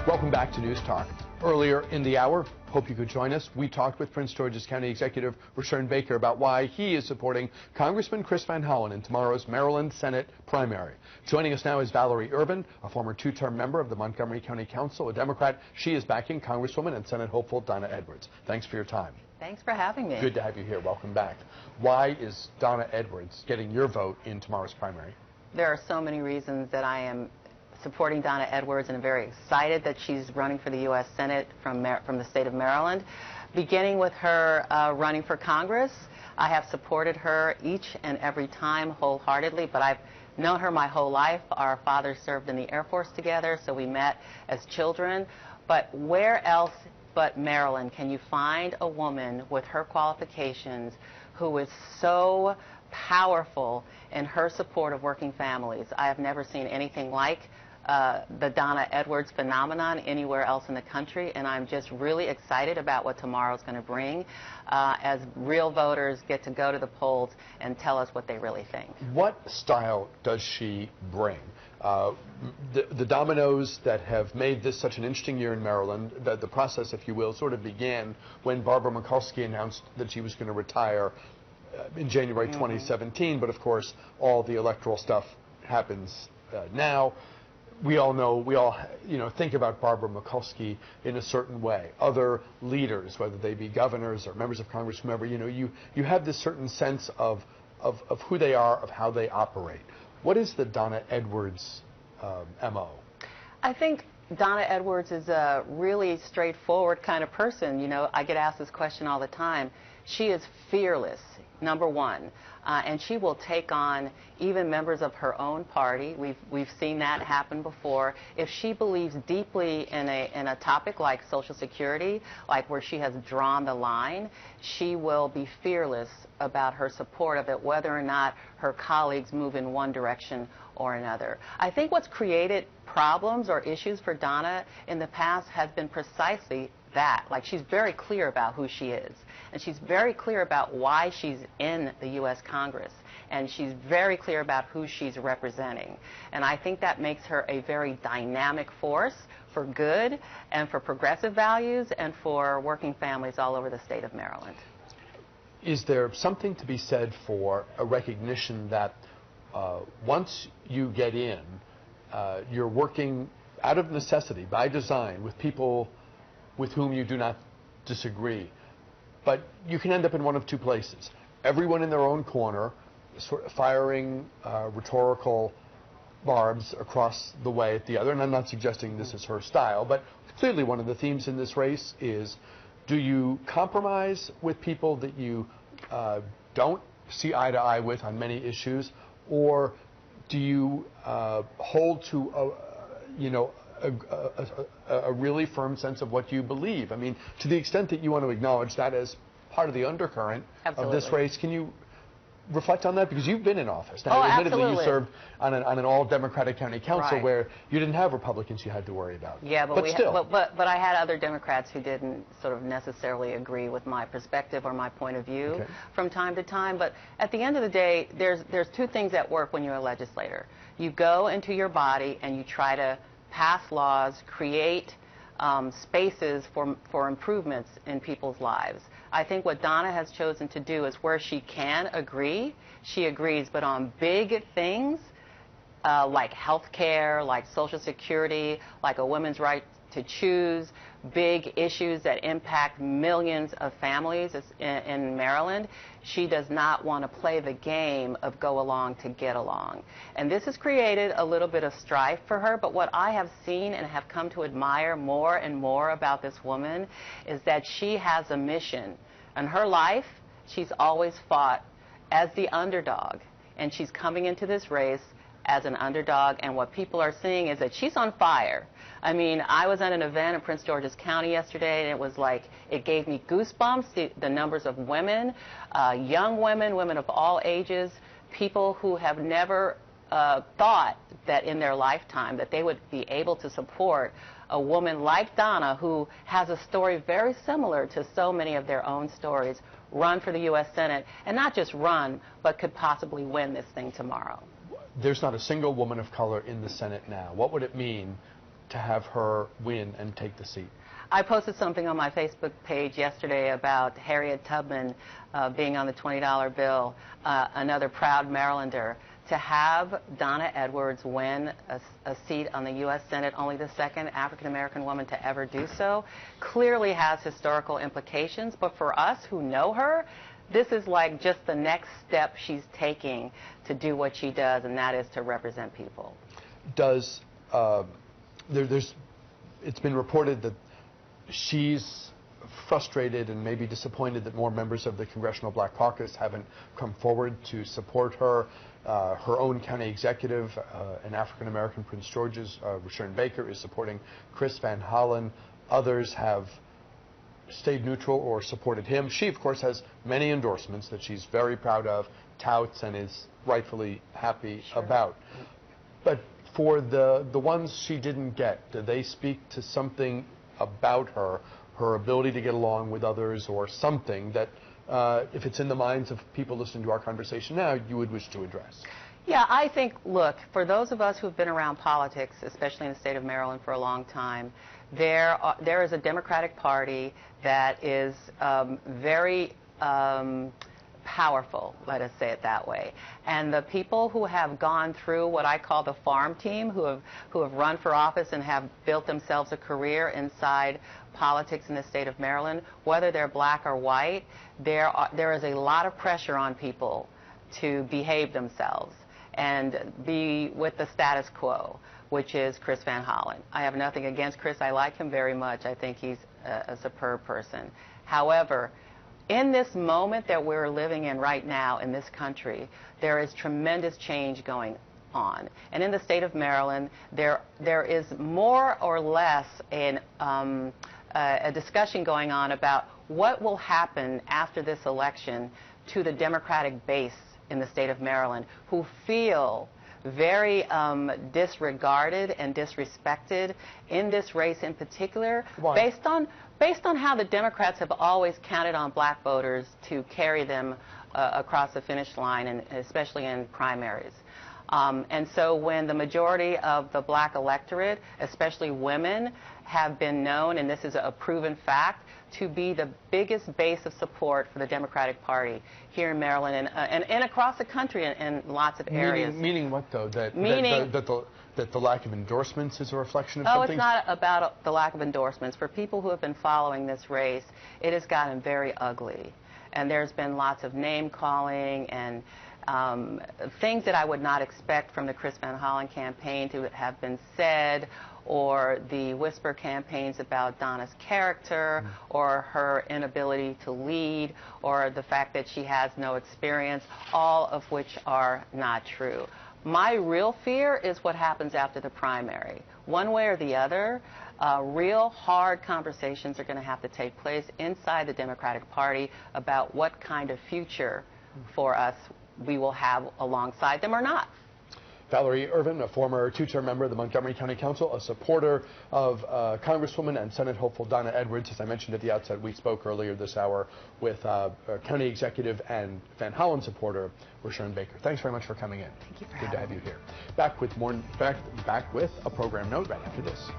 Welcome back to News Talk. Earlier in the hour, hope you could join us, we talked with Prince George's County Executive Rashawn Baker about why he is supporting Congressman Chris Van Hollen in tomorrow's Maryland Senate primary. Joining us now is Valerie Urban, a former two-term member of the Montgomery County Council, a Democrat. She is backing Congresswoman and Senate hopeful Donna Edwards. Thanks for your time. Thanks for having me. Good to have you here. Welcome back. Why is Donna Edwards getting your vote in tomorrow's primary? There are so many reasons that I am supporting Donna Edwards, and I'm very excited that she's running for the U.S. Senate from the state of Maryland. Beginning with her running for Congress, I have supported her each and every time wholeheartedly, but I've known her my whole life. Our fathers served in the Air Force together, so we met as children. But where else but Maryland can you find a woman with her qualifications who is so powerful in her support of working families? I have never seen anything like the Donna Edwards phenomenon anywhere else in the country, and I'm just really excited about what tomorrow's going to bring as real voters get to go to the polls and tell us what they really think. What style does she bring? The dominoes that have made this such an interesting year in Maryland, the process, if you will, sort of began when Barbara Mikulski announced that she was going to retire in January 2017, but of course all the electoral stuff happens now. We all think about Barbara Mikulski in a certain way. Other leaders, whether they be governors or members of Congress, whomever, you have this certain sense of who they are, of how they operate. What is the Donna Edwards MO? I think Donna Edwards is a really straightforward kind of person. I get asked this question all the time. She is fearless, number one, and she will take on even members of her own party. We've seen that happen before. If she believes deeply in a topic like Social Security, like where she has drawn the line, she will be fearless about her support of it, whether or not her colleagues move in one direction or another. I think what's created problems or issues for Donna in the past has been precisely that. Like, she's very clear about who she is, and she's very clear about why she's in the U.S. Congress, and she's very clear about who she's representing. And I think that makes her a very dynamic force for good and for progressive values and for working families all over the state of Maryland. Is there something to be said for a recognition that once you get in, you're working out of necessity, by design, with people with whom you do not disagree, but you can end up in one of two places. Everyone in their own corner, sort of firing rhetorical barbs across the way at the other, and I'm not suggesting this is her style, but clearly one of the themes in this race is, do you compromise with people that you don't see eye to eye with on many issues, or do you hold to a really firm sense of what you believe? I mean, to the extent that you want to acknowledge that as part of the undercurrent of this race, can you reflect on that? Because you've been in office. Now, admittedly, you served on an all-Democratic county council where you didn't have Republicans you had to worry about. Yeah, but still. But I had other Democrats who didn't sort of necessarily agree with my perspective or my point of view from time to time. But at the end of the day, there's two things that work when you're a legislator. You go into your body and you try to pass laws, create spaces for improvements in people's lives. I think what Donna has chosen to do is where she can agree, she agrees, but on big things like health care, like Social Security, like a woman's right to choose, big issues that impact millions of families in Maryland, she does not want to play the game of go along to get along. And this has created a little bit of strife for her, but what I have seen and have come to admire more and more about this woman is that she has a mission. In her life, she's always fought as the underdog, and she's coming into this race as an underdog, and what people are seeing is that she's on fire. I mean, I was at an event in Prince George's County yesterday, and it was like, it gave me goosebumps, the numbers of women, young women, women of all ages, people who have never thought that in their lifetime that they would be able to support a woman like Donna, who has a story very similar to so many of their own stories, run for the U.S. Senate, and not just run, but could possibly win this thing tomorrow. There's not a single woman of color in the Senate now. What would it mean to have her win and take the seat? I posted something on my Facebook page yesterday about Harriet Tubman being on the $20 bill, another proud Marylander. To have Donna Edwards win a seat on the U.S. Senate, only the second African-American woman to ever do so, clearly has historical implications. But for us who know her, this is like just the next step she's taking to do what she does, and that is to represent people. Does it's been reported that she's frustrated and maybe disappointed that more members of the Congressional Black Caucus haven't come forward to support her. Her own county executive, an African-American, Prince George's, Rashawn Baker, is supporting Chris Van Hollen. Others have stayed neutral or supported him. She, of course, has many endorsements that she's very proud of, touts, and is rightfully happy about. But for the ones she didn't get, do they speak to something about her ability to get along with others, or something that, if it's in the minds of people listening to our conversation now, you would wish to address? Yeah, I think, look, for those of us who have been around politics, especially in the state of Maryland for a long time, there is a Democratic Party that is very powerful, let us say it that way. And the people who have gone through what I call the farm team, who have run for office and have built themselves a career inside politics in the state of Maryland, whether they're black or white, there is a lot of pressure on people to behave themselves and be with the status quo, which is Chris Van Hollen. I have nothing against Chris. I like him very much. I think he's a superb person. However, in this moment that we're living in right now in this country, there is tremendous change going on. And in the state of Maryland, there is more or less a discussion going on about what will happen after this election to the Democratic base in the state of Maryland, who feel very disregarded and disrespected in this race in particular. Why? Based on how the Democrats have always counted on black voters to carry them across the finish line, and especially in primaries. And so when the majority of the black electorate, especially women, have been known, and this is a proven fact, to be the biggest base of support for the Democratic Party here in Maryland and across the country in lots of areas. Meaning what, though? That the lack of endorsements is a reflection of something? Oh, it's not about the lack of endorsements. For people who have been following this race, it has gotten very ugly. And there's been lots of name-calling and things that I would not expect from the Chris Van Hollen campaign to have been said, or the whisper campaigns about Donna's character, or her inability to lead, or the fact that she has no experience, all of which are not true. My real fear is what happens after the primary. One way or the other, real hard conversations are going to have to take place inside the Democratic Party about what kind of future for us we will have alongside them or not. Valerie Irvin, a former two-term member of the Montgomery County Council, a supporter of Congresswoman and Senate hopeful Donna Edwards. As I mentioned at the outset, we spoke earlier this hour with County Executive and Van Hollen supporter Rashawn Baker. Thanks very much for coming in. Thank you for Good to have having you here. Back with a program note right after this.